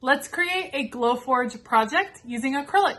Let's create a Glowforge project using acrylic.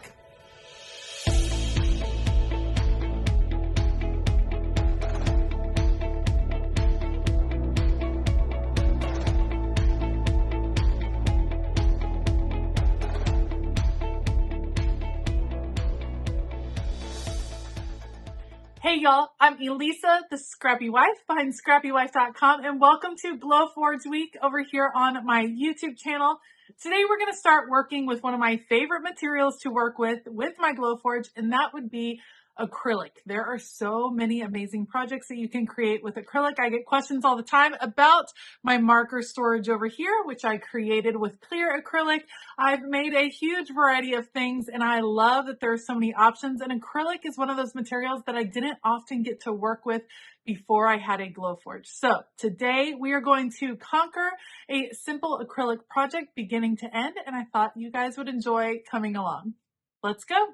Hey y'all, I'm Elisa, the Scrappy Wife behind ScrappyWife.com, and welcome to Glowforge Week over here on my YouTube channel. Today we're going to start working with one of my favorite materials to work with my Glowforge, and that would be acrylic. There are so many amazing projects that you can create with acrylic. I get questions all the time about my marker storage over here, which I created with clear acrylic. I've made a huge variety of things, and I love that there are so many options, and acrylic is one of those materials that I didn't often get to work with before I had a Glowforge. So today we are going to conquer a simple acrylic project beginning to end, and I thought you guys would enjoy coming along. Let's go.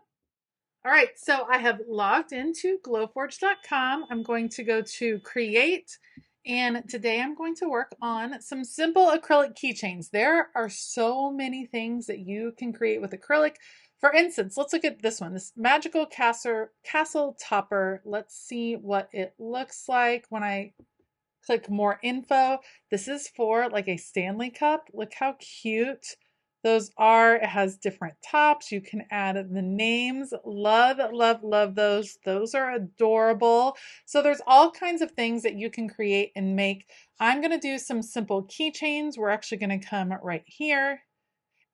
All right, so I have logged into glowforge.com. I'm going to go to create, and today I'm going to work on some simple acrylic keychains. There are so many things that you can create with acrylic. For instance, let's look at this one, this magical castle topper. Let's see what it looks like when I click more info. This is for like a Stanley cup. Look how cute those are. It has different tops. You can add the names. Love, love, love those. Those are adorable. So there's all kinds of things that you can create and make. I'm going to do some simple keychains. We're actually going to come right here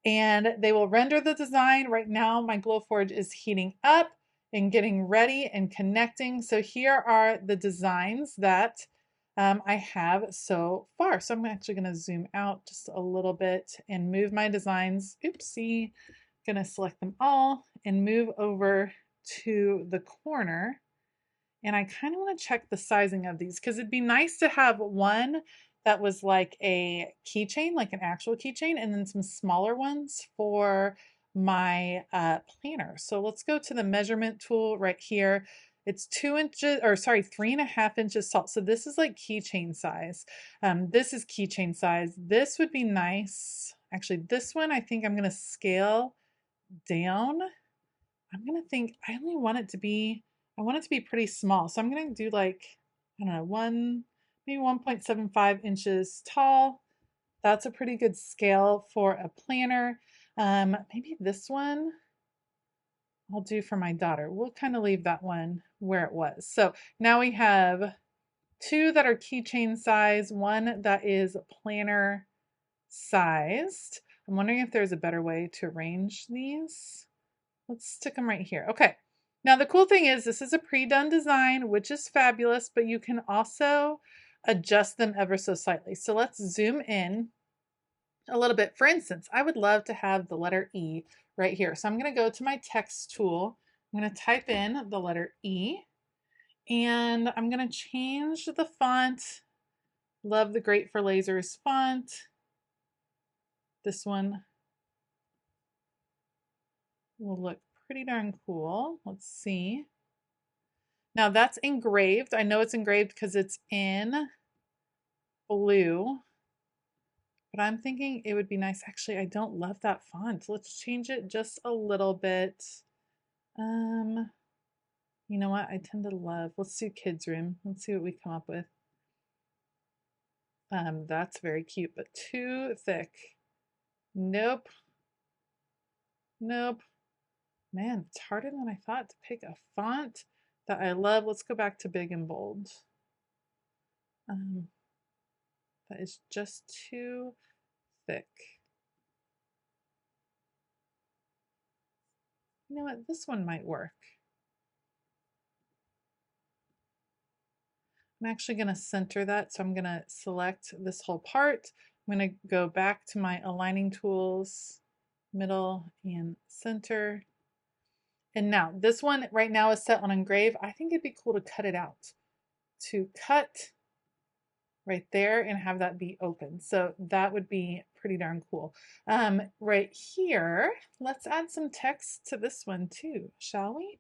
and they will render the design. Right now, my Glowforge is heating up and getting ready and connecting. So here are the designs that I have so far. So I'm actually going to zoom out just a little bit and move my designs. Oopsie. Going to select them all and move over to the corner. And I kind of want to check the sizing of these because it'd be nice to have one that was like a keychain, like an actual keychain, and then some smaller ones for my planner. So let's go to the measurement tool right here. It's 3.5 inches tall. So this is like keychain size. This is keychain size. This would be nice. Actually, this one, I think I'm going to scale down. I'm going to think I want it to be pretty small. So I'm going to do like, I don't know, maybe 1.75 inches tall. That's a pretty good scale for a planner. Maybe this one I'll do for my daughter. We'll kind of leave that one where it was. So now we have two that are keychain size, one that is planner sized. I'm wondering if there's a better way to arrange these. Let's stick them right here. Okay. Now the cool thing is this is a pre-done design, which is fabulous, but you can also adjust them ever so slightly. So let's zoom in a little bit. For instance, I would love to have the letter E right here. So I'm going to go to my text tool. I'm going to type in the letter E and I'm going to change the font. Love the Great for Lasers font. This one will look pretty darn cool. Let's see. Now that's engraved. I know it's engraved because it's in blue, but I'm thinking it would be nice. Actually, I don't love that font. Let's change it just a little bit. You know what? I tend to love, let's do kids room. Let's see what we come up with. That's very cute, but too thick. Nope. Nope. Man, it's harder than I thought to pick a font that I love. Let's go back to big and bold. That is just too thick. You know what? This one might work. I'm actually going to center that. So I'm going to select this whole part. I'm going to go back to my aligning tools, middle and center. And now this one right now is set on engrave. I think it'd be cool to cut it out. To cut right there and have that be open. So that would be pretty darn cool. Right here, let's add some text to this one too, shall we?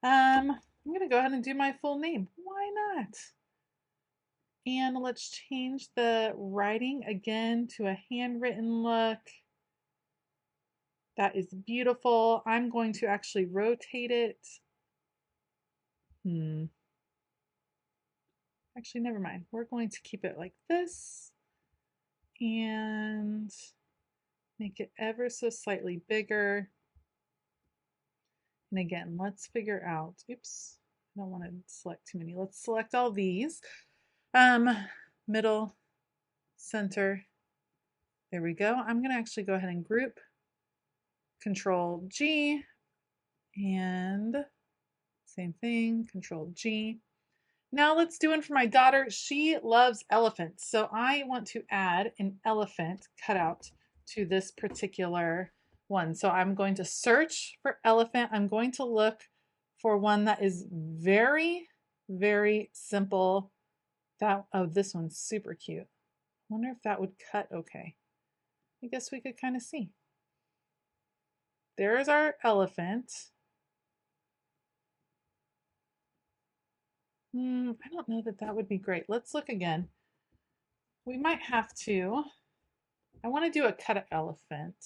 I'm going to go ahead and do my full name. Why not? And let's change the writing again to a handwritten look. That is beautiful. I'm going to actually rotate it. Actually, never mind. We're going to keep it like this and make it ever so slightly bigger. And again, let's figure out, oops, I don't want to select too many. Let's select all these. Middle, center. There we go. I'm going to actually go ahead and group, Control G, and same thing, Control G. Now let's do one for my daughter. She loves elephants. So I want to add an elephant cutout to this particular one. So I'm going to search for elephant. I'm going to look for one that is very, very simple. Oh, this one's super cute. I wonder if that would cut okay. I guess we could kind of see. There's our elephant. I don't know that that would be great. Let's look again. We might have to. I want to do a cutout elephant.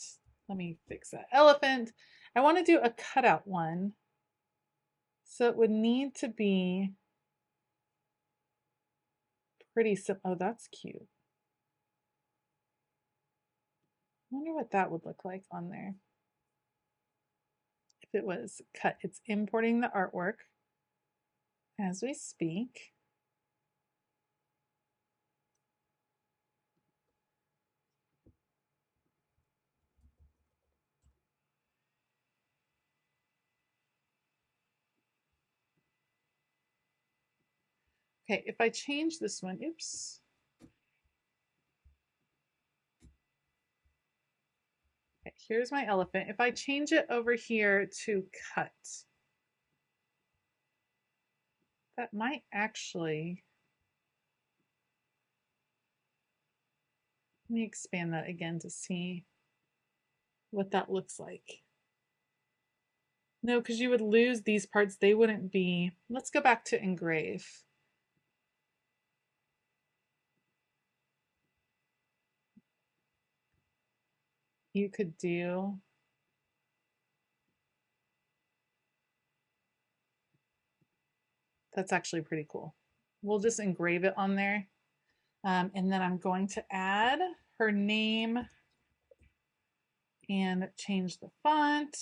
Let me fix that. Elephant. I want to do a cutout one. So it would need to be pretty simple. Oh, that's cute. I wonder what that would look like on there. If it was cut, it's importing the artwork as we speak. Okay, if I change this one, oops. Okay, here's my elephant. If I change it over here to cut, that might actually, let me expand that again to see what that looks like. No, because you would lose these parts. They wouldn't be, let's go back to engrave. You could do, that's actually pretty cool. We'll just engrave it on there. And then I'm going to add her name and change the font.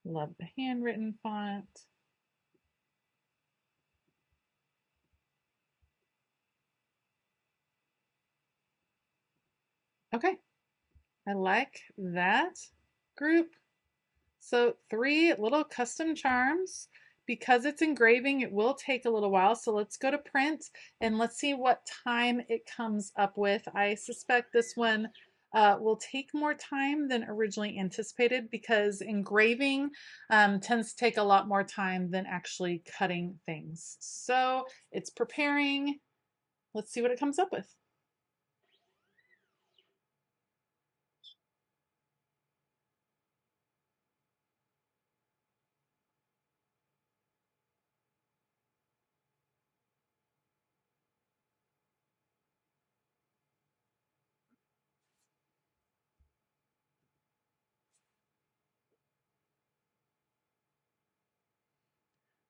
Love the handwritten font. Okay, I like that group. So 3 little custom charms. Because it's engraving, it will take a little while. So let's go to print and let's see what time it comes up with. I suspect this one will take more time than originally anticipated because engraving tends to take a lot more time than actually cutting things. So it's preparing. Let's see what it comes up with.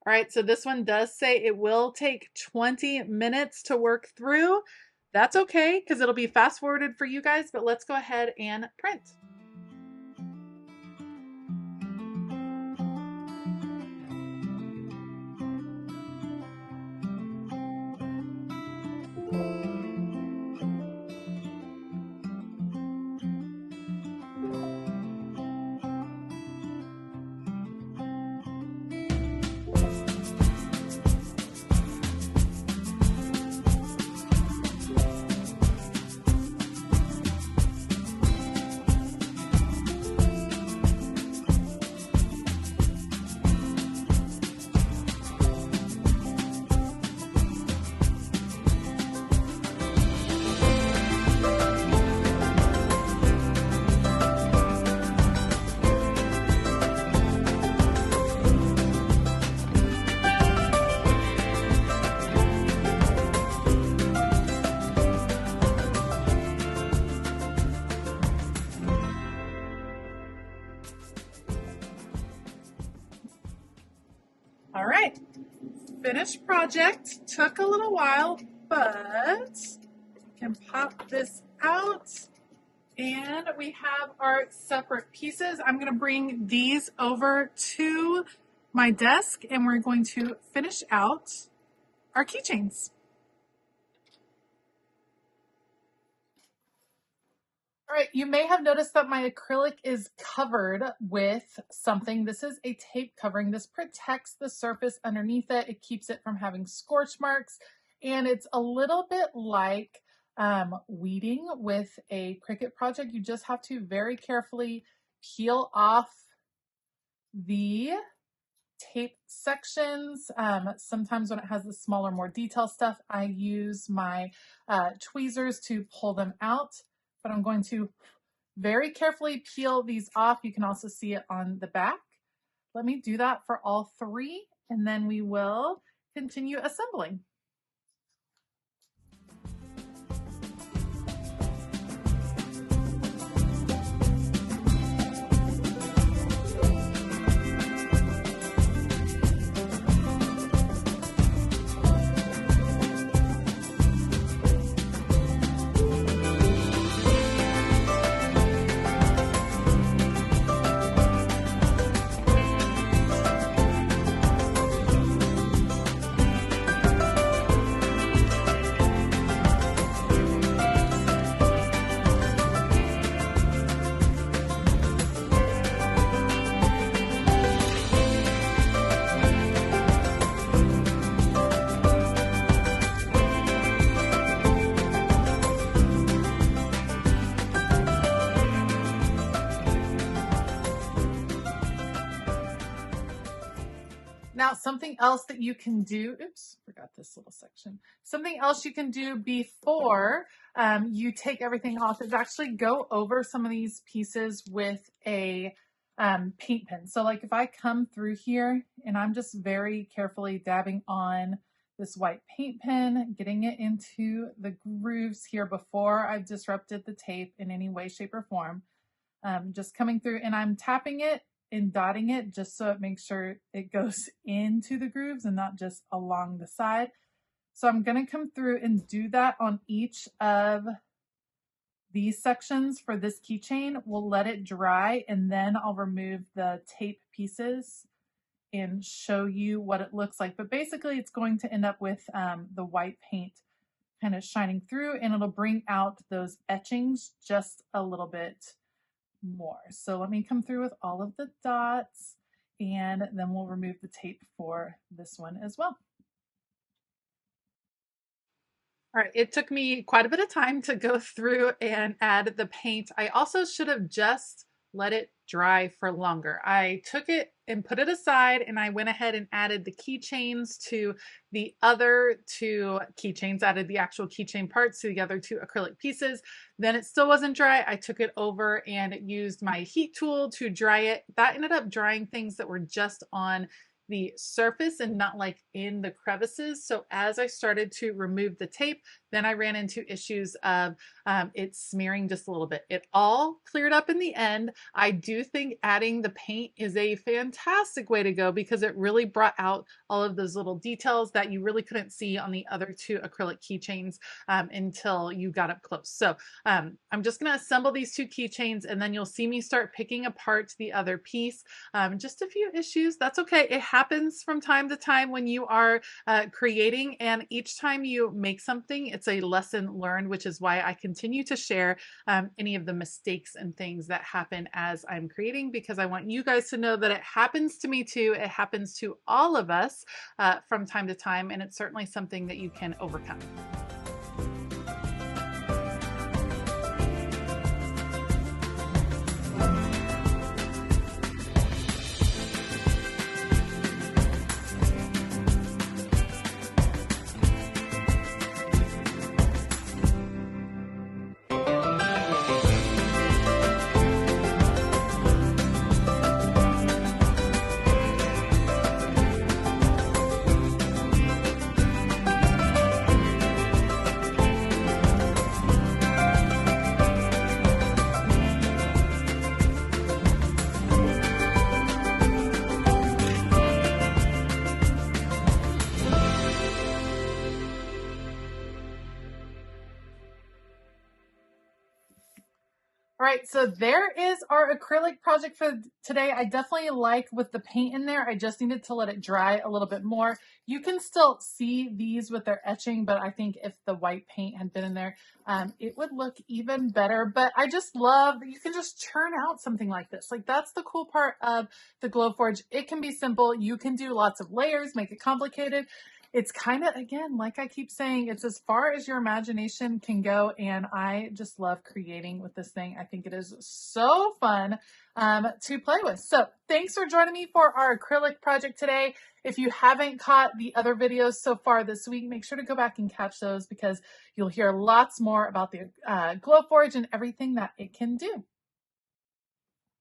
All right, so this one does say it will take 20 minutes to work through. That's okay, because it'll be fast forwarded for you guys, but let's go ahead and print. All right, finished project. Took a little while, but we can pop this out. And we have our separate pieces. I'm going to bring these over to my desk and we're going to finish out our keychains. All right, you may have noticed that my acrylic is covered with something. This is a tape covering. This protects the surface underneath it. It keeps it from having scorch marks. And it's a little bit like weeding with a Cricut project. You just have to very carefully peel off the tape sections. Sometimes when it has the smaller, more detailed stuff, I use my tweezers to pull them out. But I'm going to very carefully peel these off. You can also see it on the back. Let me do that for all three, and then we will continue assembling. Now, something else that you can do, oops, forgot this little section. Something else you can do before you take everything off is actually go over some of these pieces with a paint pen. So like if I come through here and I'm just very carefully dabbing on this white paint pen, getting it into the grooves here before I've disrupted the tape in any way, shape, or form. Just coming through and I'm tapping it and dotting it just so it makes sure it goes into the grooves and not just along the side. So I'm going to come through and do that on each of these sections for this keychain. We'll let it dry and then I'll remove the tape pieces and show you what it looks like. But basically it's going to end up with the white paint kind of shining through, and it'll bring out those etchings just a little bit more. So let me come through with all of the dots and then we'll remove the tape for this one as well. All right, it took me quite a bit of time to go through and add the paint. I also should have just let it dry for longer. I took it and put it aside and I went ahead and added the keychains to the other two keychains, added the actual keychain parts to the other two acrylic pieces. Then it still wasn't dry. I took it over and used my heat tool to dry it. That ended up drying things that were just on the surface and not like in the crevices. So as I started to remove the tape, then I ran into issues of it smearing just a little bit. It all cleared up in the end. I do think adding the paint is a fantastic way to go because it really brought out all of those little details that you really couldn't see on the other two acrylic keychains until you got up close. So I'm just going to assemble these two keychains and then you'll see me start picking apart the other piece. Just a few issues. That's okay. It happens from time to time when you are creating, and each time you make something, it's a lesson learned, which is why I continue to share any of the mistakes and things that happen as I'm creating, because I want you guys to know that it happens to me too. It happens to all of us from time to time, and it's certainly something that you can overcome. right, so there is our acrylic project for today. I definitely like with the paint in there. I just needed to let it dry a little bit more. You can still see these with their etching, but I think if the white paint had been in there, it would look even better. But I just love that you can just churn out something like this. Like, that's the cool part of the Glowforge. It can be simple. You can do lots of layers, make it complicated. It's kind of, again, like I keep saying, it's as far as your imagination can go. And I just love creating with this thing. I think it is so fun to play with. So thanks for joining me for our acrylic project today. If you haven't caught the other videos so far this week, make sure to go back and catch those because you'll hear lots more about the Glowforge and everything that it can do.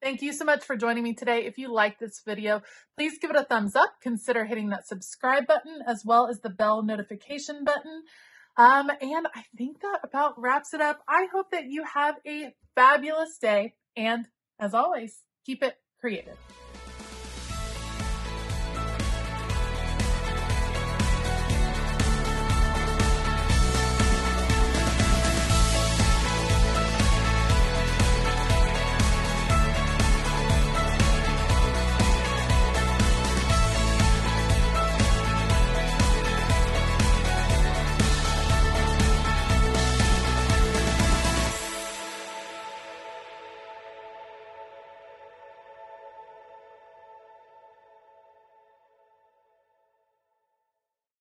Thank you so much for joining me today. If you like this video, please give it a thumbs up. Consider hitting that subscribe button as well as the bell notification button. And I think that about wraps it up. I hope that you have a fabulous day. And as always, keep it creative.